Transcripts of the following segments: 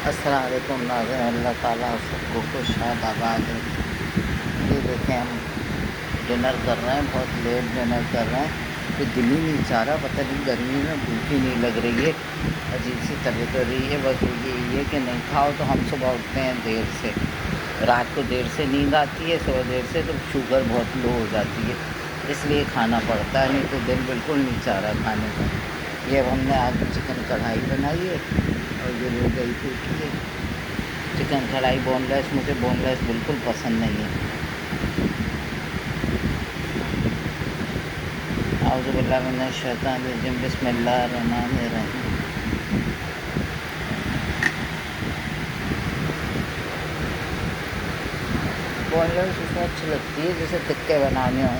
السلام علیکم ناظرین، اللہ تعالیٰ سب کو خوش آباد رکھے۔ یہ دیکھیں ہم ڈنر کر رہے ہیں، بہت لیٹ ڈنر کر رہے ہیں، کوئی دل ہی نہیں چاہ رہا، پتہ نہیں گرمی میں بھوک ہی نہیں لگ رہی ہے، عجیب سی طبیعت ہو رہی ہے۔ بس یہ کہ نہیں کھاؤ تو ہم صبح اٹھتے ہیں دیر سے، رات کو دیر سے نیند آتی ہے، صبح دیر سے، تو شوگر بہت لو ہو جاتی ہے، اس لیے کھانا پڑتا ہے، نہیں تو دل بالکل نہیں چاہ رہا کھانے کا۔ یہ اب ہم نے آج چکن کڑھائی بنائی ہے اور یہ رو گئی پھوٹی ہے۔ چکن کڑھائی بون لیس، مجھے بون لیس بالکل پسند نہیں ہے۔ اعوذ باللہ من الشیطان الرجیم، بسم اللہ الرحمن الرحیم۔ بون لیس اس میں اچھی لگتی ہے، جیسے ٹکے بنانے ہوں،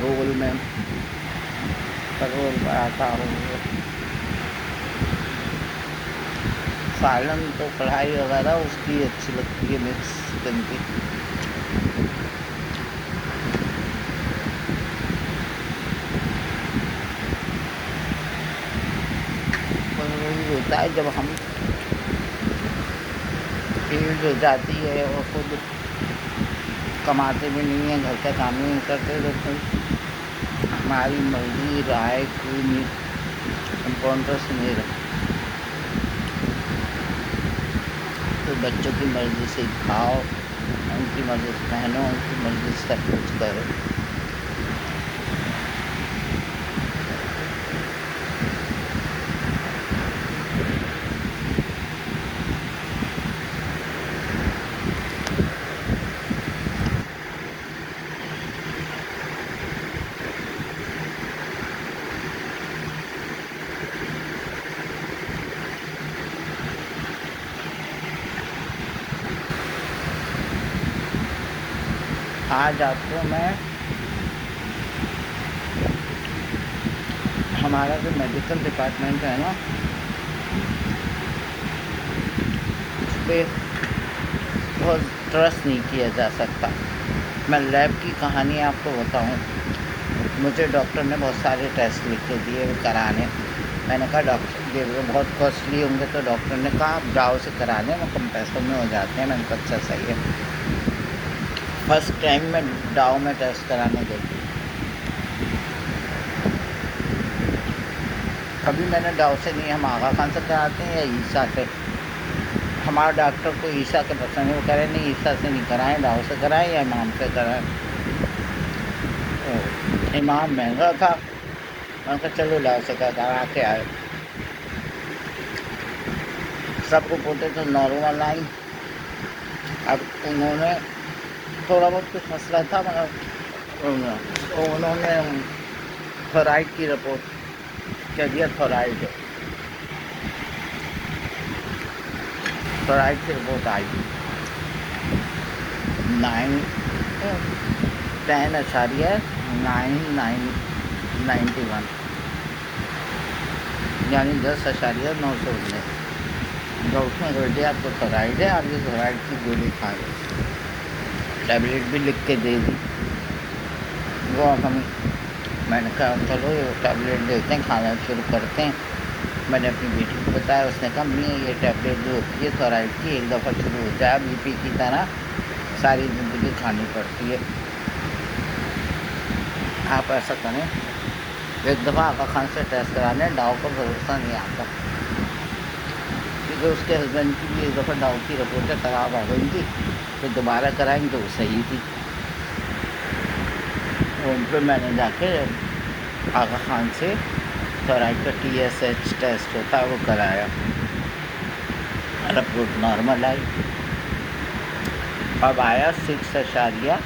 رول میں رول پراٹھا ہو، سالن تو کڑھائی وغیرہ اس کی اچھی لگتی ہے، مکس چکن کی۔ وہی ہوتا ہے جب ہم فیلڈ ہو جاتی ہے اور خود کماتے بھی نہیں ہیں، گھر کا کام نہیں کرتے، تو ہماری مرضی رائے کوئی نہیں امپورٹنس نہیں رکھتی، تو بچوں کی مرضی سے کھاؤ، ان کی مرضی سے پہنو، ان کی مرضی سے سب کچھ کرو۔ آج آپ کو میں ہمارا جو میڈیکل ڈپارٹمنٹ ہے نا، اس پہ بہت ٹرسٹ نہیں کیا جا سکتا۔ میں لیب کی کہانی آپ کو بتاؤں، مجھے ڈاکٹر نے بہت سارے ٹیسٹ لکھ کے دیے کرانے، میں نے کہا ڈاکٹر یہ بہت کاسٹلی ہوں گے، تو ڈاکٹر نے کہا آپ ڈاؤ سے کرا لیں، وہ کم پیسوں میں ہو جاتے ہیں۔ میں نے کہا اچھا صحیح ہے۔ فرسٹ ٹائم میں ڈاؤ میں ٹیسٹ کرانے گئی، کبھی میں نے ڈاؤ سے نہیں، ہم آغا خان سے کراتے ہیں یا عیسیٰ سے۔ ہمارا ڈاکٹر کو عیسیٰ کے پسند ہے، وہ کہہ رہے نہیں عیسیٰ سے نہیں کرائیں، ڈاؤ سے کرائیں یا امام سے کرائیں۔ امام مہنگا تھا، میں نے کہا چلو ڈاؤ سے کرا کے آئے۔ سب کو پوتے تو نارمل آئی، اب انہوں نے تھوڑا بہت کچھ مسئلہ تھا، مگر انہوں نے تھورائڈ کی رپورٹ کہہ دیا، تھورائڈ کی رپورٹ آئی 10.991، یعنی 10.919۔ ڈاکٹر نے کہا آپ کو تھورائڈ ہے، آپ یہ تھورائڈ کی گولی کھا لیں، ٹیبلیٹ بھی لکھ کے دے دی۔ وہ میں نے کہا چلو یہ ٹیبلیٹ دیتے ہیں، کھانا شروع کرتے ہیں۔ میں نے اپنی بیٹی کو بتایا، اس نے کہا نہیں یہ ٹیبلیٹ جو ہوتی ہے تھورائڈ کی، ایک دفعہ شروع ہو جائے بی پی کی طرح ساری زندگی کھانی پڑتی ہے۔ آپ ایسا کریں، ایک دفعہ آغا خان سے ٹیسٹ کرا لیں، ڈاؤ کا بھروسہ نہیں آتا، کیونکہ اس کے ہسبینڈ کی بھی ایک دفعہ ڈاؤ کی رپورٹیں خراب آ گئی تھی، تو دوبارہ کرائیں تو وہ صحیح تھی۔ ان پہ میں نے جا کے آغا خان سے تھورائڈ کا TSH ٹیسٹ ہوتا ہے وہ کرایا، رپورٹ نارمل آئی، اب آیا 6.400۔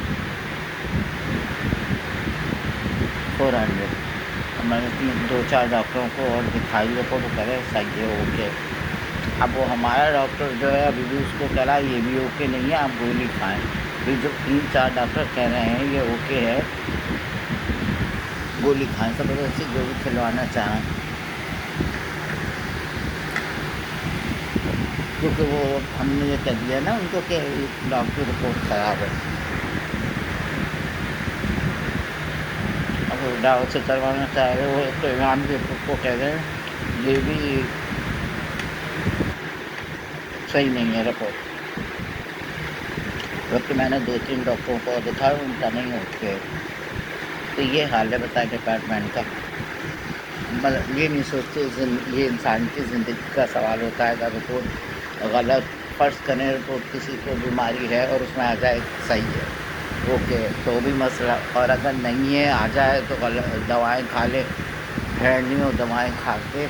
میں نے 2-4 ڈاکٹروں کو اور دکھائی رپورٹ، وہ کہہ رہے صحیح ہے، اوکے۔ اب وہ ہمارا ڈاکٹر جو ہے ابھی بھی اس کو کہہ رہا ہے یہ بھی اوکے نہیں ہے، آپ گولی کھائیں۔ پھر جو 3-4 ڈاکٹر کہہ رہے ہیں یہ اوکے ہے، گولی کھائیں، زبردستی جو بھی کھلوانا چاہیں، کیونکہ وہ ہم نے یہ کہہ دیا نا ان کو کہ ڈاکٹر رپورٹ خراب ہے۔ اب ڈاؤ سے کروانا چاہ رہے وہ تو امام کے کو کہہ رہے ہیں یہ بھی صحیح نہیں ہے رپورٹ. جبکہ میں نے 2-3 ڈاکٹروں کو دکھایا ان کا نہیں اوکے. تو یہ حال ہے بتائیں ڈپارٹمنٹ کا. مطلب یہ نہیں سوچتے یہ انسان کی زندگی کا سوال ہوتا ہے. اگر رپورٹ غلط فرض کریں رپورٹ کسی کو بیماری ہے اور اس میں آ جائے صحیح ہے اوکے تو بھی مسئلہ, اور اگر نہیں ہے آ جائے تو غلط دوائیں کھا لے, نہیں ہو دوائیں کھا کے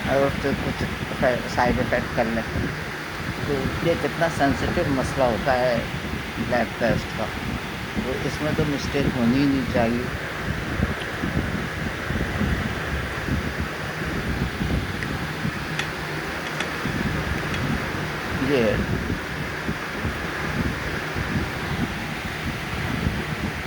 اور اس سے کچھ سائڈ افیکٹ کر لیں. تو یہ کتنا سینسیٹیو مسئلہ ہوتا ہے بلڈ ٹیسٹ کا, تو اس میں تو مسٹیک ہونی ہی نہیں چاہیے.